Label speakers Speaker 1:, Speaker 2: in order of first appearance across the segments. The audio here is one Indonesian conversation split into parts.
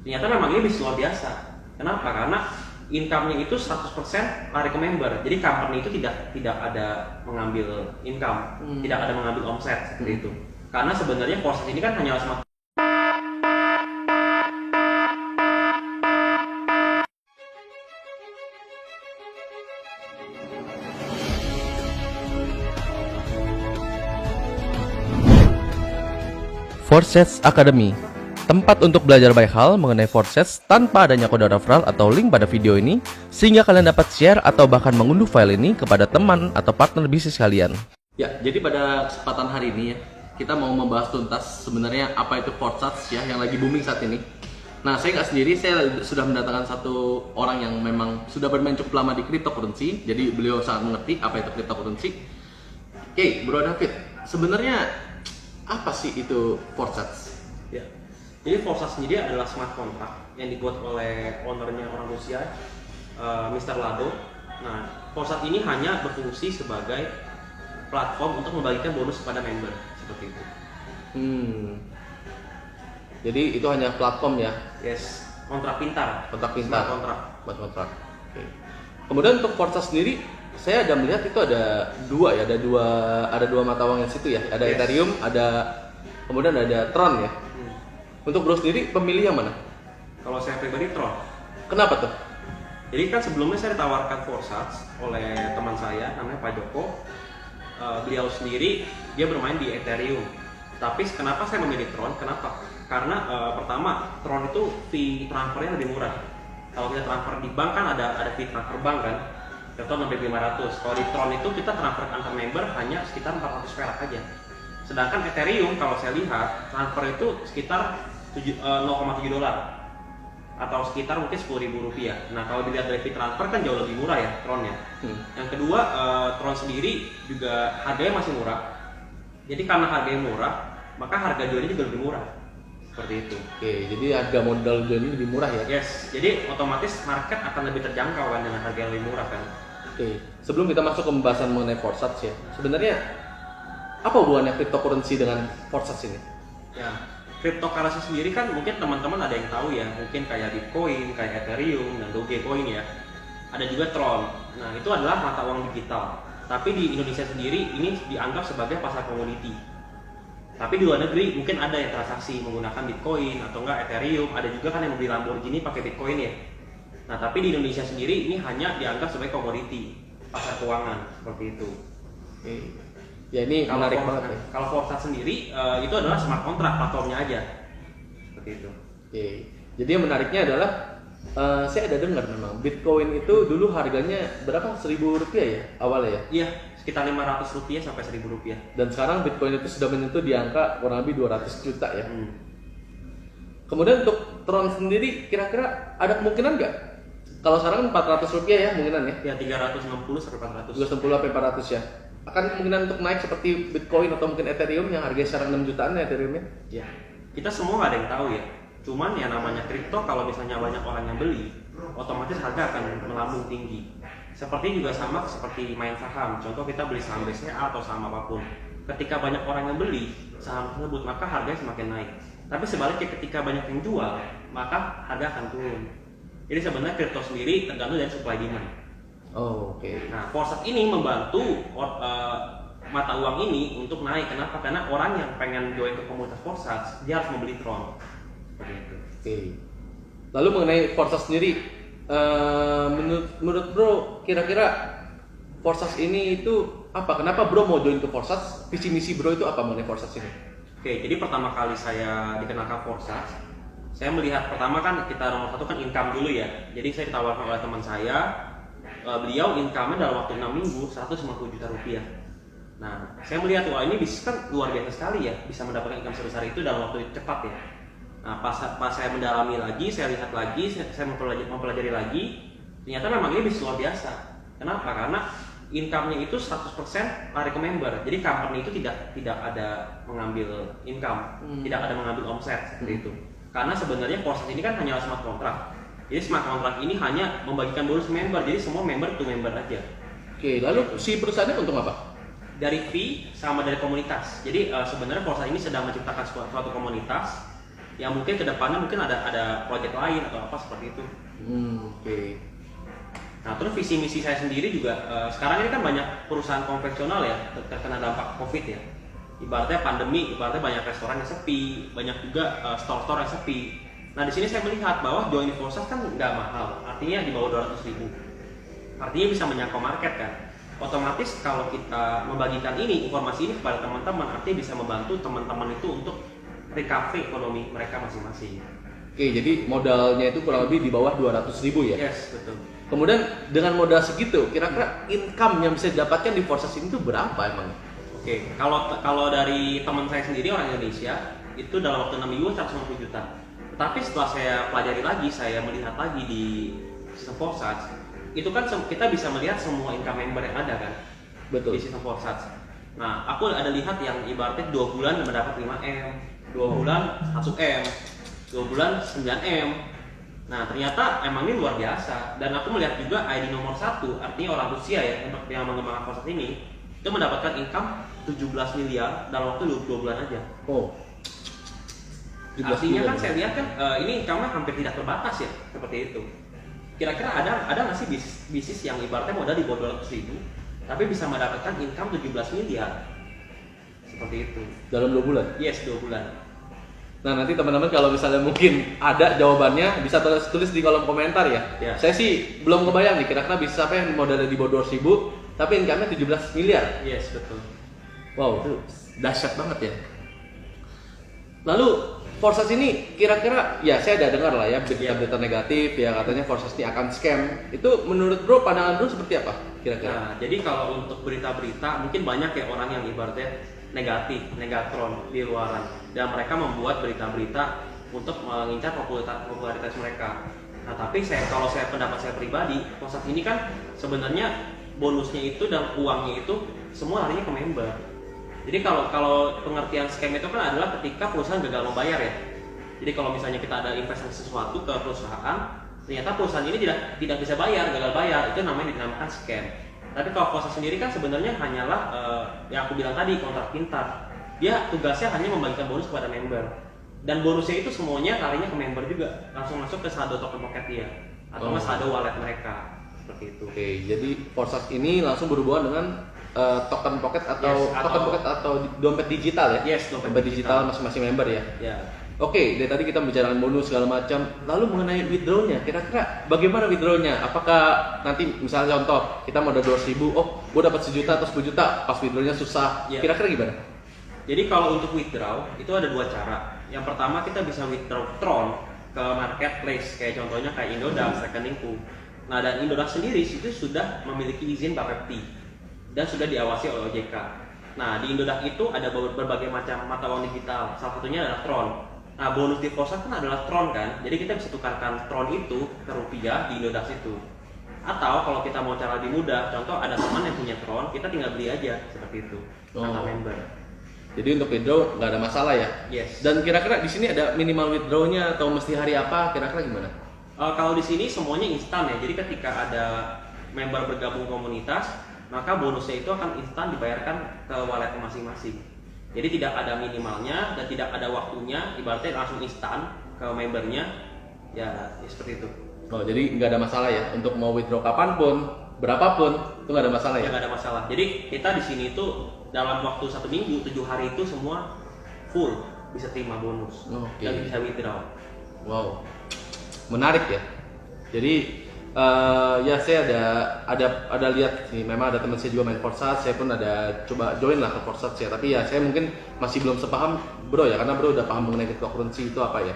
Speaker 1: Ternyata memang ini bisnis luar biasa. Kenapa? Karena income-nya itu 100% lari ke member. Jadi company itu tidak ada mengambil income, tidak ada mengambil omset seperti itu. Karena sebenarnya proses ini kan hanya semata.
Speaker 2: Forsets Academy, tempat untuk belajar banyak hal mengenai Forsets tanpa adanya kode referral atau link pada video ini, sehingga kalian dapat share atau bahkan mengunduh file ini kepada teman atau partner bisnis kalian. Ya, jadi pada kesempatan hari ini ya, kita mau membahas tuntas sebenarnya apa itu Forsets ya, yang lagi booming saat ini. Nah, saya nggak sendiri, saya sudah mendatangkan satu orang yang memang sudah bermain cukup lama di cryptocurrency, jadi beliau sangat mengerti apa itu cryptocurrency. Oke, Bro David, sebenarnya apa sih itu Forsets?
Speaker 1: Ya. Jadi Forsets sendiri adalah smart contract yang dibuat oleh ownernya orang Rusia, Mr. Lado. Nah, Forsets ini hanya berfungsi sebagai platform untuk membagikan bonus kepada member seperti itu.
Speaker 2: Jadi itu hanya platform ya?
Speaker 1: Yes, kontrak pintar.
Speaker 2: Kontrak pintar.
Speaker 1: Smart
Speaker 2: Kontrak. Oke. Kemudian untuk Forsets sendiri, saya ada melihat itu ada dua mata uang yang situ ya. Ada
Speaker 1: Yes.
Speaker 2: Ethereum, kemudian ada Tron ya. Untuk Bro sendiri pemilih yang mana?
Speaker 1: Kalau saya pribadi Tron.
Speaker 2: Kenapa tuh?
Speaker 1: Jadi kan sebelumnya saya ditawarkan Forsets oleh teman saya namanya Pak Joko. Beliau sendiri dia bermain di Ethereum. Tapi kenapa saya memilih Tron? Kenapa? Karena pertama Tron itu fee transfernya lebih murah. Kalau kita transfer di bank kan ada fee transfer bank kan, contoh sampai 500. Kalau di Tron itu kita transfer antar member hanya sekitar 400 perak aja. Sedangkan Ethereum kalau saya lihat transfer itu sekitar 0,7 dolar atau sekitar mungkin 10.000 rupiah. Nah kalau dilihat dari fee transfer kan jauh lebih murah ya Tronnya. Yang kedua Tron sendiri juga harganya masih murah. Jadi karena harganya murah, maka harga jualnya juga lebih murah. Seperti itu.
Speaker 2: Oke, jadi harga modal jualnya lebih murah ya?
Speaker 1: Yes, jadi otomatis market akan lebih terjangkau kan dengan harga yang lebih murah kan.
Speaker 2: Oke, sebelum kita masuk ke pembahasan mengenai Forsets ya, sebenarnya apa hubungannya cryptocurrency dengan Forsets ini?
Speaker 1: Ya, cryptocurrency sendiri kan mungkin teman-teman ada yang tahu ya, mungkin kayak Bitcoin, kayak Ethereum, dan Dogecoin ya. Ada juga Tron. Nah, itu adalah mata uang digital. Tapi di Indonesia sendiri ini dianggap sebagai pasar komoditi. Tapi di luar negeri mungkin ada yang transaksi menggunakan Bitcoin atau enggak Ethereum, ada juga kan yang membeli Lamborghini pakai Bitcoin ya. Nah, tapi di Indonesia sendiri ini hanya dianggap sebagai komoditi, pasar keuangan seperti itu.
Speaker 2: Oke. Ya ini menarik banget ya.
Speaker 1: Kalau Forsets sendiri itu adalah smart contract platformnya aja. Seperti itu.
Speaker 2: Oke. Jadi yang menariknya adalah saya ada dengar memang Bitcoin itu dulu harganya berapa? 1.000 rupiah ya awalnya ya?
Speaker 1: Iya, sekitar 500 rupiah sampai 1.000 rupiah.
Speaker 2: Dan sekarang Bitcoin itu sudah menyentuh di angka kurang lebih 200 juta ya. Kemudian untuk Tron sendiri kira-kira ada kemungkinan nggak? Kalau sekarang kan 400 rupiah ya kemungkinan ya?
Speaker 1: Ya 360 sampai 400.
Speaker 2: 210 sampai 400 ya. Akan kemungkinan untuk naik seperti Bitcoin atau mungkin Ethereum yang harganya sekarang 6 jutaan ya Ethereumnya?
Speaker 1: Ya, kita semua nggak ada yang tahu ya. Cuman ya namanya kripto kalau misalnya banyak orang yang beli, otomatis harga akan melambung tinggi. Seperti juga sama seperti main saham. Contoh kita beli saham BCA atau saham apapun. Ketika banyak orang yang beli saham tersebut, maka harganya semakin naik. Tapi sebaliknya ketika banyak yang jual, maka harga akan turun. Jadi sebenarnya kripto sendiri tergantung dari supply demand.
Speaker 2: Oh, oke.
Speaker 1: Nah, Forsets ini membantu mata uang ini untuk naik. Kenapa? Karena orang yang pengen join ke komunitas Forsets, dia harus membeli Tron. Seperti itu.
Speaker 2: Oke. Lalu mengenai Forsets sendiri, menurut Bro, kira-kira Forsets ini itu apa? Kenapa Bro mau join ke Forsets? Visi misi Bro itu apa mengenai Forsets ini?
Speaker 1: Oke, jadi pertama kali saya dikenalkan Forsets, saya melihat pertama kan kita nomor satu kan income dulu ya. Jadi saya ditawarkan oleh teman saya, beliau income-nya dalam waktu 6 minggu 150 juta rupiah. Nah, saya melihat wah ini bisnis kan luar biasa sekali ya, bisa mendapatkan income sebesar itu dalam waktu cepat ya. Nah, pas saya mendalami lagi, saya lihat lagi, saya mempelajari lagi, ternyata memang ini bisnis luar biasa. Kenapa? Karena income-nya itu 100% lari ke member. Jadi company itu tidak ada mengambil income, tidak ada mengambil omset seperti itu. Karena sebenarnya Forsets ini kan hanya smart contract. Jadi smart contract ini hanya membagikan bonus member, jadi semua member to member aja.
Speaker 2: Oke, lalu si perusahaannya untung apa?
Speaker 1: Dari fee sama dari komunitas. Jadi sebenarnya Forsets ini sedang menciptakan suatu komunitas yang mungkin kedepannya mungkin ada project lain atau apa seperti itu.
Speaker 2: Oke.
Speaker 1: Nah terus visi misi saya sendiri juga sekarang ini kan banyak perusahaan konvensional ya terkena dampak COVID ya. Ibaratnya pandemi, ibaratnya banyak restoran yang sepi, banyak juga store-store yang sepi. Nah di sini saya melihat bahwa join di Forsats kan nggak mahal, artinya di bawah 200.000. Artinya bisa menyangkau market kan. Otomatis kalau kita membagikan ini informasi ini kepada teman-teman, artinya bisa membantu teman-teman itu untuk recovery ekonomi mereka masing-masing.
Speaker 2: Oke, jadi modalnya itu kurang lebih di bawah 200.000 ya?
Speaker 1: Yes, betul.
Speaker 2: Kemudian dengan modal segitu, kira-kira income yang bisa didapatkan di Forsats ini tuh berapa emang?
Speaker 1: Oke, kalau dari teman saya sendiri orang Indonesia itu dalam waktu 6 minggu 150 juta. Tapi setelah saya pelajari lagi, saya melihat lagi di sistem Forsats, itu kan kita bisa melihat semua income member yang ada kan.
Speaker 2: Betul.
Speaker 1: Di sistem Forsats. Nah, aku ada lihat yang ibaratnya 2 bulan mendapat 5M, 2 bulan 1M, 2 bulan 9M. Nah, ternyata emang ini luar biasa. Dan aku melihat juga ID nomor 1, artinya orang Rusia ya, untuk yang mengembangkan Forsats ini, itu mendapatkan income 17 miliar dalam waktu 2 bulan aja.
Speaker 2: Oh.
Speaker 1: Artinya kan saya lihat kan ini income-nya hampir tidak terbatas ya, seperti itu. Kira-kira ada nggak sih bisnis yang ibaratnya modal di bawah 200.000 tapi bisa mendapatkan income 17 miliar? Seperti itu.
Speaker 2: Dalam 2 bulan?
Speaker 1: Yes, 2 bulan.
Speaker 2: Nah nanti teman-teman kalau misalnya mungkin ada jawabannya bisa tulis di kolom komentar ya.
Speaker 1: Ya.
Speaker 2: Saya sih belum kebayang nih kira-kira bisa apa yang modalnya di bawah 200.000 tapi income-nya 17 miliar.
Speaker 1: Yes, betul.
Speaker 2: Wow, itu dahsyat banget ya. Lalu Forsats ini kira-kira ya saya ada dengar lah ya berita-berita negatif ya katanya Forsats ini akan scam. Itu menurut bro, pandangan bro seperti apa kira-kira?
Speaker 1: Nah, jadi kalau untuk berita-berita mungkin banyak ya orang yang ibaratnya negatif, negatron di luaran dan mereka membuat berita-berita untuk mengincar popularitas mereka. Nah, tapi kalau saya pendapat saya pribadi, Forsats ini kan sebenarnya bonusnya itu dan uangnya itu semua larinya ke member. Jadi kalau pengertian scam itu kan adalah ketika perusahaan gagal membayar ya. Jadi kalau misalnya kita ada investasi sesuatu ke perusahaan, ternyata perusahaan ini tidak bisa bayar, gagal bayar, itu namanya dinamakan scam. Tapi kalau Forsats sendiri kan sebenarnya hanyalah yang aku bilang tadi, kontrak pintar. Dia tugasnya hanya membagikan bonus kepada member. Dan bonusnya itu semuanya larinya ke member juga, langsung masuk ke saldo token pocket dia atau saldo wallet mereka. Seperti itu.
Speaker 2: Oke, jadi Forsats ini langsung berhubungan dengan token pocket atau dompet digital ya?
Speaker 1: Yes,
Speaker 2: dompet digital masing-masing member ya.
Speaker 1: Ya.
Speaker 2: Oke, dari tadi kita bicarakan bonus segala macam. Lalu mengenai withdrawnya, kira-kira bagaimana withdrawnya? Apakah nanti misalnya contoh kita modal 200.000, oh gue dapat 1 juta atau 10 juta, pas withdrawnya susah.
Speaker 1: Ya.
Speaker 2: Kira-kira gimana?
Speaker 1: Jadi kalau untuk withdraw itu ada 2 cara. Yang pertama kita bisa withdraw Tron ke marketplace, kayak contohnya kayak Indodax, Rekeningku. Nah dan Indodax sendiri itu sudah memiliki izin Bapepti dan sudah diawasi oleh OJK. Nah di Indodax itu ada berbagai macam mata uang digital, salah satunya adalah Tron. Nah bonus di Forsats kan adalah Tron kan, jadi kita bisa tukarkan Tron itu ke rupiah di Indodax itu. Atau kalau kita mau cara lebih mudah, contoh ada teman yang punya Tron, kita tinggal beli aja seperti itu, kata member.
Speaker 2: Jadi untuk withdraw nggak ada masalah ya?
Speaker 1: Yes.
Speaker 2: Dan kira-kira di sini ada minimal withdrawnya atau mesti hari apa? Kira-kira gimana?
Speaker 1: Kalau di sini semuanya instan ya, jadi ketika ada member bergabung komunitas, maka bonusnya itu akan instan dibayarkan ke wallet masing-masing. Jadi tidak ada minimalnya dan tidak ada waktunya, ibaratnya langsung instan ke membernya, ya seperti itu.
Speaker 2: Oh, jadi nggak ada masalah ya untuk mau withdraw kapanpun, berapapun itu nggak ada masalah ya?
Speaker 1: Nggak ada masalah. Jadi kita di sini itu dalam waktu 1 minggu, 7 hari itu semua full bisa terima bonus dan bisa withdraw.
Speaker 2: Wow, menarik ya. Jadi ya saya ada lihat sih, memang ada teman saya juga main Forsats, saya pun ada coba join lah ke Forsats ya, tapi ya saya mungkin masih belum sepaham bro ya, karena bro udah paham mengenai cryptocurrency itu apa ya.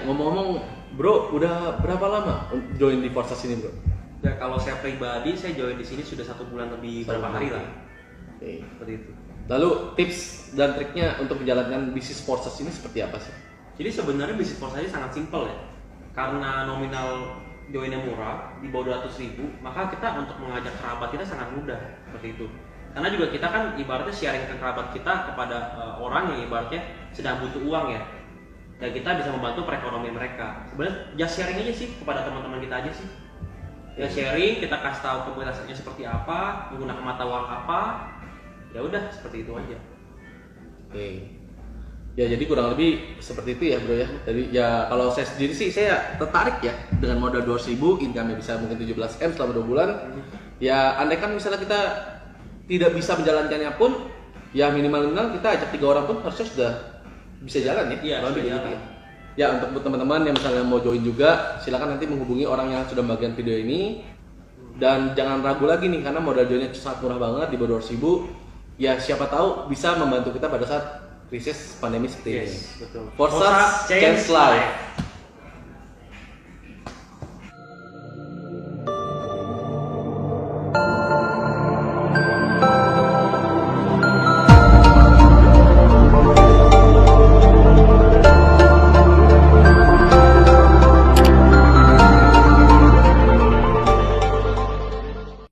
Speaker 2: Ngomong-ngomong bro, udah berapa lama join di Forsats ini bro?
Speaker 1: Ya kalau saya pribadi, saya join di sini sudah 1 bulan lebih berapa hari lah.
Speaker 2: Oke.
Speaker 1: Seperti itu.
Speaker 2: Lalu tips dan triknya untuk menjalankan bisnis Forsats ini seperti apa sih?
Speaker 1: Jadi sebenarnya bisnis Forsats ini sangat simpel ya, karena nominal joinnya murah di bawah 200.000, maka kita untuk mengajak kerabat kita sangat mudah seperti itu. Karena juga kita kan ibaratnya sharing ke kerabat kita kepada orang yang ibaratnya sedang butuh uang ya, dan kita bisa membantu perekonomian mereka. Sebenarnya just sharing aja sih kepada teman-teman kita aja sih. Ya sharing, kita kasih tahu komunitasnya seperti apa, menggunakan mata uang apa, ya udah seperti itu aja.
Speaker 2: Oke. Ya jadi kurang lebih seperti itu ya bro ya. Jadi ya kalau saya sendiri sih saya tertarik ya dengan modal 200.000, income bisa mungkin 17M selama 2 bulan. Ya andai kan misalnya kita tidak bisa menjalankannya pun, ya minimal kita ajak 3 orang pun harusnya sudah bisa jalan ya.
Speaker 1: Iya,
Speaker 2: Kurang lebih
Speaker 1: sudah
Speaker 2: gitu
Speaker 1: jalan.
Speaker 2: ya. Ya untuk teman-teman yang misalnya mau join juga, silakan nanti menghubungi orang yang sudah membagikan video ini. Dan jangan ragu lagi nih karena modal joinnya sangat murah banget di bawah 200.000. Ya siapa tahu bisa membantu kita pada saat krisis pandemi seperti ini.
Speaker 1: Yes, betul.
Speaker 2: Forsats Change Life.